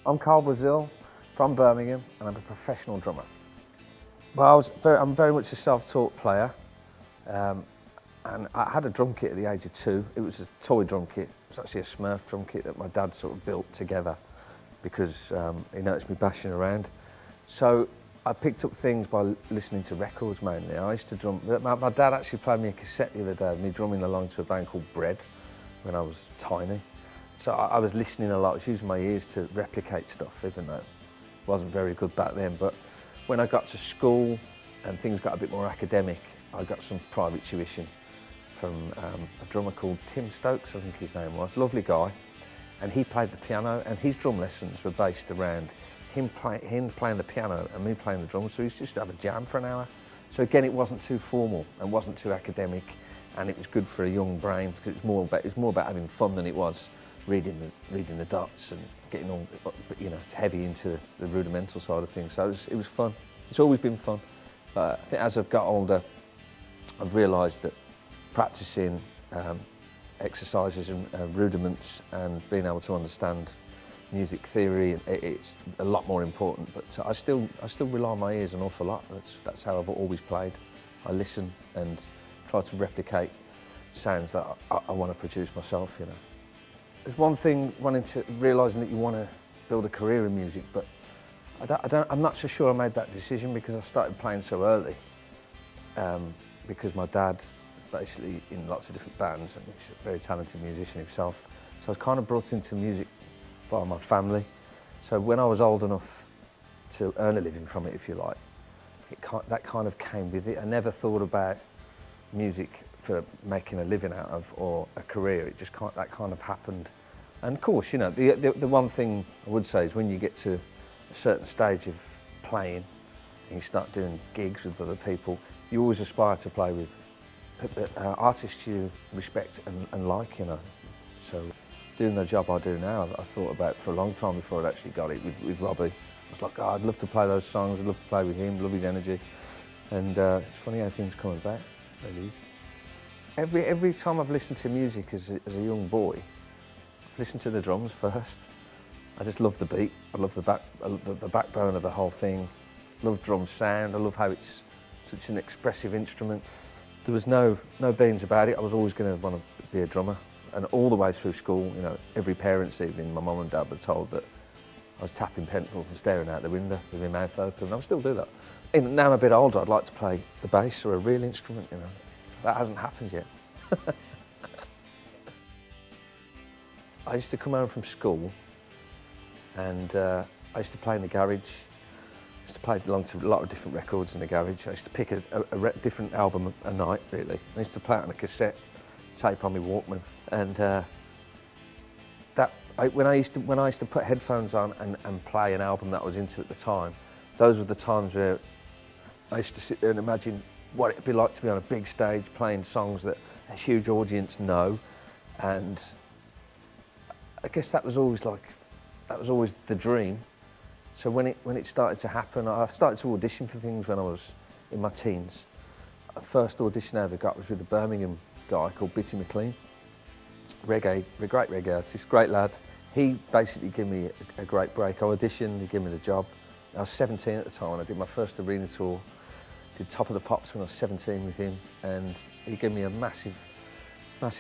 I'm Karl Brazil from Birmingham and I'm a professional drummer. Well, I'm very much a self-taught player and I had a drum kit at the age of 2. It was a toy drum kit. It was actually a Smurf drum kit that my dad sort of built together because he noticed me bashing around. So I picked up things by listening to records mainly. I used to drum. My dad actually played me a cassette the other day of me drumming along to a band called Bread when I was tiny. So I was listening a lot. I was using my ears to replicate stuff, even though it wasn't very good back then. But when I got to school and things got a bit more academic, I got some private tuition from a drummer called Tim Stokes, I think his name was. Lovely guy. And he played the piano, and his drum lessons were based around him playing the piano and me playing the drums. So he used to just have a jam for an hour. So again, it wasn't too formal and wasn't too academic, and it was good for a young brain because it was more about having fun than it was reading the dots and getting all, heavy into the rudimental side of things. So it was fun. It's always been fun. But I think as I've got older, I've realised that practicing exercises and rudiments and being able to understand music theory, it's a lot more important. But I still rely on my ears an awful lot. That's how I've always played. I listen and try to replicate sounds that I want to produce myself. There's one thing realising that you want to build a career in music, but I'm not so sure I made that decision because I started playing so early. Because my dad was basically in lots of different bands and he's a very talented musician himself. So I was kind of brought into music via my family. So when I was old enough to earn a living from it, if you like, that kind of came with it. I never thought about music for making a living out of or a career. It just that kind of happened. And of course, the one thing I would say is when you get to a certain stage of playing and you start doing gigs with other people, you always aspire to play with artists you respect and like, So doing the job I do now, I thought about for a long time before I'd actually got it with Robbie. I was like, oh, I'd love to play those songs, I'd love to play with him, love his energy. And it's funny how things come about, really is. Every time I've listened to music as a young boy, I've listened to the drums first. I just love the beat, I love the backbone of the whole thing. I love drum sound, I love how it's such an expressive instrument. There was no beans about it. I was always going to want to be a drummer. And all the way through school, every parent's evening, my mum and dad were told that I was tapping pencils and staring out the window with my mouth open. I still do that. And now I'm a bit older, I'd like to play the bass or a real instrument, That hasn't happened yet. I used to come home from school and I used to play in the garage. I used to play along to a lot of different records in the garage. I used to pick a different album a night, really. I used to play it on a cassette tape on my Walkman. And when I used to put headphones on and play an album that I was into at the time, those were the times where I used to sit there and imagine what it'd be like to be on a big stage playing songs that a huge audience know. And I guess that was always the dream. So when it started to happen, I started to audition for things when I was in my teens. The first audition I ever got was with a Birmingham guy called Bitty McLean. A great reggae artist, great lad. He basically gave me a great break. I auditioned, he gave me the job. I was 17 at the time and I did my first arena tour. Did Top of the Pops when I was 17 with him, and he gave me a massive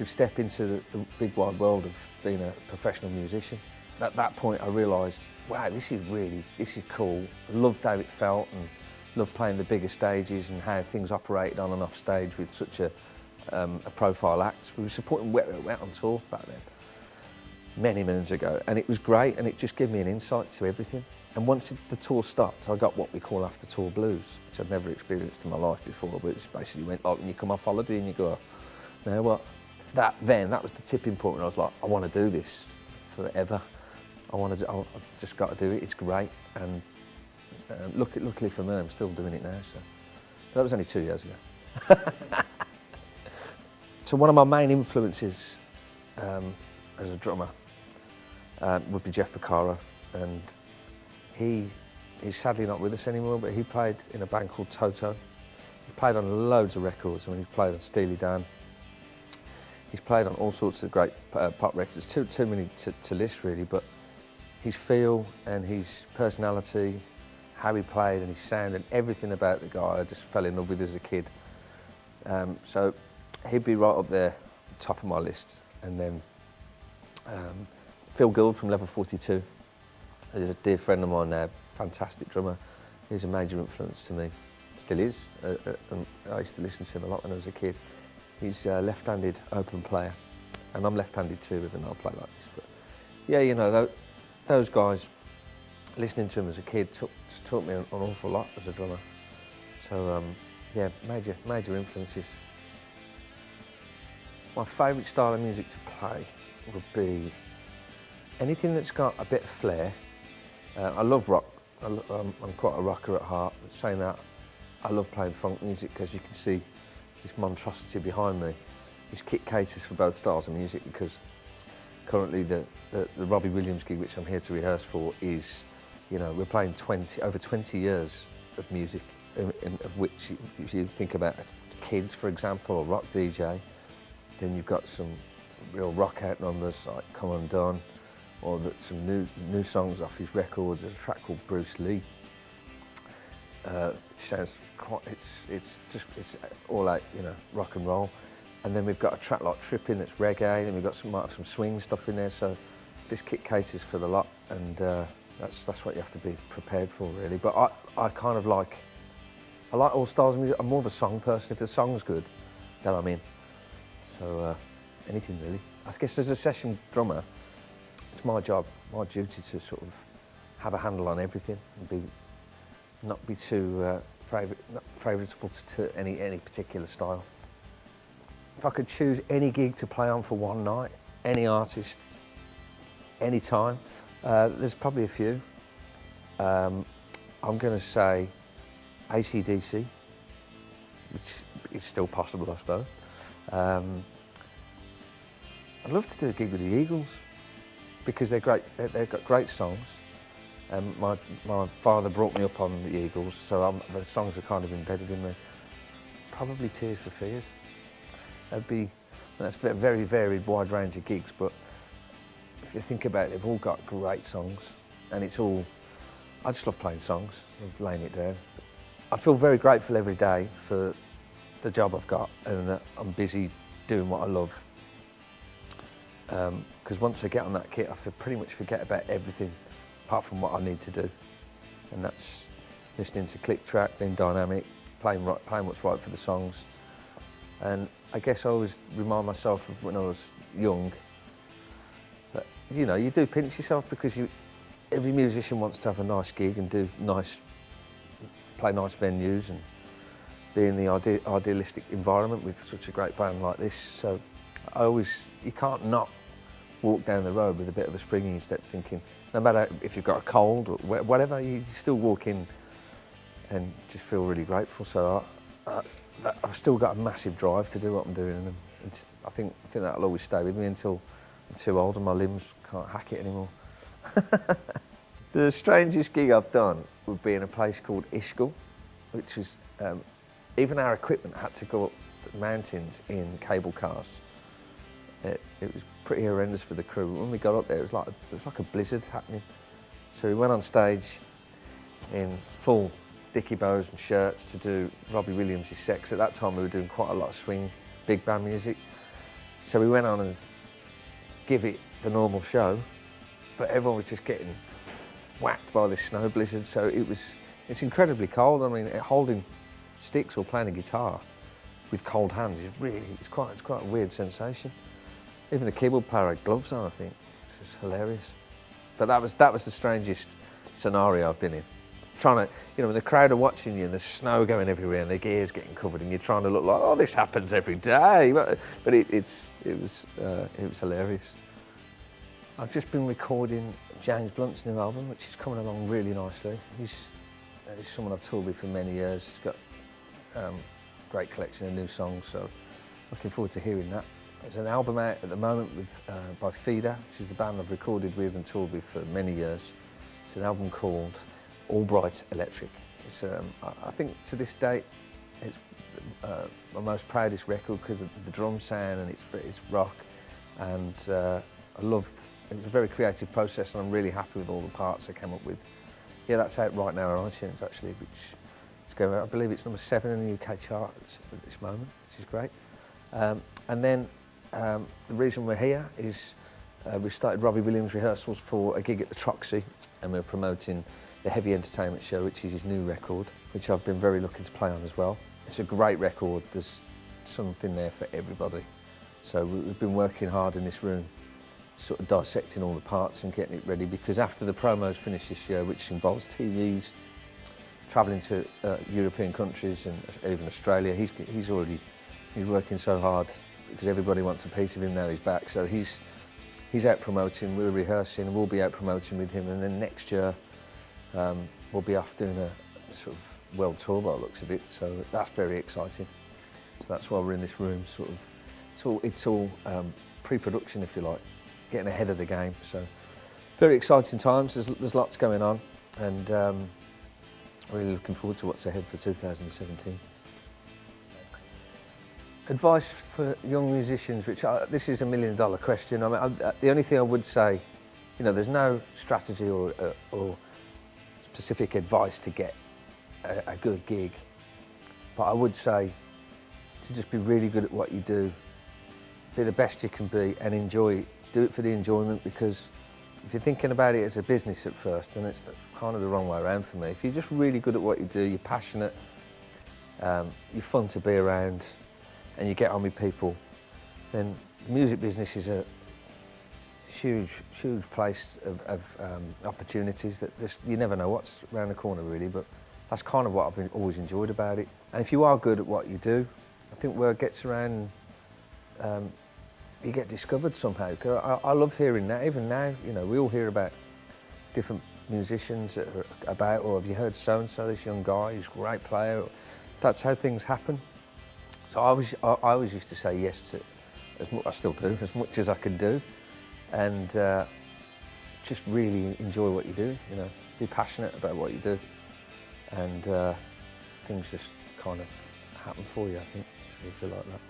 step into the big wide world of being a professional musician. At that point I realised, wow, this is cool. I loved how it felt and loved playing the bigger stages and how things operated on and off stage with such a profile act. We were supporting Wet on tour back then, many moons ago, and it was great and it just gave me an insight to everything. And once the tour stopped, I got what we call after tour blues, which I'd never experienced in my life before, but it basically went like when you come off holiday and you go, now what? That was the tipping point when I was like, I want to do this forever. I've just got to do it, it's great. And luckily for me, I'm still doing it now. So that was only 2 years ago. So one of my main influences as a drummer would be Jeff Porcaro, and he's sadly not with us anymore, but he played in a band called Toto. He played on loads of records. I mean, he's played on Steely Dan. He's played on all sorts of great pop records, too many to list really, but his feel and his personality, how he played and his sound and everything about the guy I just fell in love with as a kid. So he'd be right up there, top of my list. And then Phil Gould from Level 42, is a dear friend of mine now, fantastic drummer. He's a major influence to me, still is. I used to listen to him a lot when I was a kid. He's a left-handed open player, and I'm left-handed too, even though I play like this. But yeah, you know, those guys, listening to them as a kid just taught me an awful lot as a drummer. So yeah, major influences. My favourite style of music to play would be anything that's got a bit of flair. I love rock. I'm quite a rocker at heart. But saying that, I love playing funk music because you can see this monstrosity behind me. This kit caters for both styles of music because currently the Robbie Williams gig, which I'm here to rehearse for, is, you know, we're playing over 20 years of music, of which if you think about kids, for example, or rock DJ, then you've got some real rock out numbers like Come Undone, or some new songs off his record. There's a track called Bruce Lee. Sounds quite, it's all out, you know, rock and roll. And then we've got a track like Trippin' that's reggae, and we've got some swing stuff in there. So this kit caters for the lot, and that's what you have to be prepared for, really. But I kind of like all styles of music. I'm more of a song person. If the song's good, then I'm in. So anything really. I guess as a session drummer, it's my job, my duty to sort of have a handle on everything and not be too favourable to any particular style. If I could choose any gig to play on for one night, any artists, any time, there's probably a few. I'm going to say AC/DC, which is still possible, I suppose. I'd love to do a gig with the Eagles because they're great. They've got great songs. My father brought me up on the Eagles, so the songs are kind of embedded in me. Probably Tears for Fears. That's a very varied, wide range of gigs, but if you think about it, they've all got great songs, and I just love playing songs, love laying it down. I feel very grateful every day for the job I've got, and that I'm busy doing what I love. Because once I get on that kit, I pretty much forget about everything apart from what I need to do, and that's listening to click track, being dynamic, playing what's right for the songs. And I guess I always remind myself of when I was young that, you know, you do pinch yourself because every musician wants to have a nice gig and play nice venues and be in the idealistic environment with such a great band like this. So you can't not walk down the road with a bit of a spring in your step, thinking, no matter if you've got a cold or whatever, you still walk in and just feel really grateful. So I've still got a massive drive to do what I'm doing, and I think that'll always stay with me until I'm too old and my limbs can't hack it anymore. The strangest gig I've done would be in a place called Ishkal, which is, even our equipment had to go up the mountains in cable cars. It was pretty horrendous for the crew. When we got up there, it was like a blizzard happening. So we went on stage in full dicky bows and shirts to do Robbie Williams' Sex. At that time, we were doing quite a lot of swing, big band music. So we went on and give it the normal show, but everyone was just getting whacked by this snow blizzard. So it's incredibly cold. I mean, holding sticks or playing a guitar with cold hands it's quite a weird sensation. Even the keyboard player had gloves on, I think. It was hilarious. But that was the strangest scenario I've been in. Trying to, you know, when the crowd are watching you and there's snow going everywhere and their gear's getting covered and you're trying to look like, oh, this happens every day. But it was hilarious. I've just been recording James Blunt's new album, which is coming along really nicely. He's someone I've toured with for many years. He's got a great collection of new songs, so looking forward to hearing that. There's an album out at the moment by Feeder, which is the band I've recorded with and toured with for many years. It's an album called Albright Electric. It's, I think to this date, it's my most proudest record because of the drum sound and it's rock. And I loved it was a very creative process, and I'm really happy with all the parts I came up with. Yeah, that's out right now on iTunes actually, which is going. I believe it's number 7 in the UK charts at this moment, which is great. And then the reason we're here is we've started Robbie Williams rehearsals for a gig at the Troxy, and we're promoting the Heavy Entertainment Show, which is his new record, which I've been very lucky to play on as well. It's a great record. There's something there for everybody. So we've been working hard in this room, sort of dissecting all the parts and getting it ready, because after the promos finish this year, which involves TVs, travelling to European countries and even Australia, he's working so hard because everybody wants a piece of him now he's back. So he's out promoting, we're rehearsing, and we'll be out promoting with him, and then next year we'll be off doing a sort of world tour by the looks of it, so that's very exciting. So that's why we're in this room, sort of, it's all pre-production, if you like, getting ahead of the game. So very exciting times, there's lots going on, and really looking forward to what's ahead for 2017. Advice for young musicians, which this is $1 million question. I mean, the only thing I would say, you know, there's no strategy or specific advice to get a good gig, but I would say to just be really good at what you do, be the best you can be, and enjoy it. Do it for the enjoyment, because if you're thinking about it as a business at first, then it's kind of the wrong way around for me. If you're just really good at what you do, you're passionate, you're fun to be around, and you get on with people, then the music business is a huge place of opportunities that you never know what's around the corner, really, but that's kind of what I've always enjoyed about it. And if you are good at what you do, I think word gets around, you get discovered somehow. I love hearing that. Even now, you know, we all hear about different musicians that are about, or have you heard so-and-so, this young guy, he's a great player. That's how things happen. So I always used to say yes to, I still do, as much as I can do, and just really enjoy what you do, you know, be passionate about what you do, and things just kind of happen for you, I think, if you feel like that.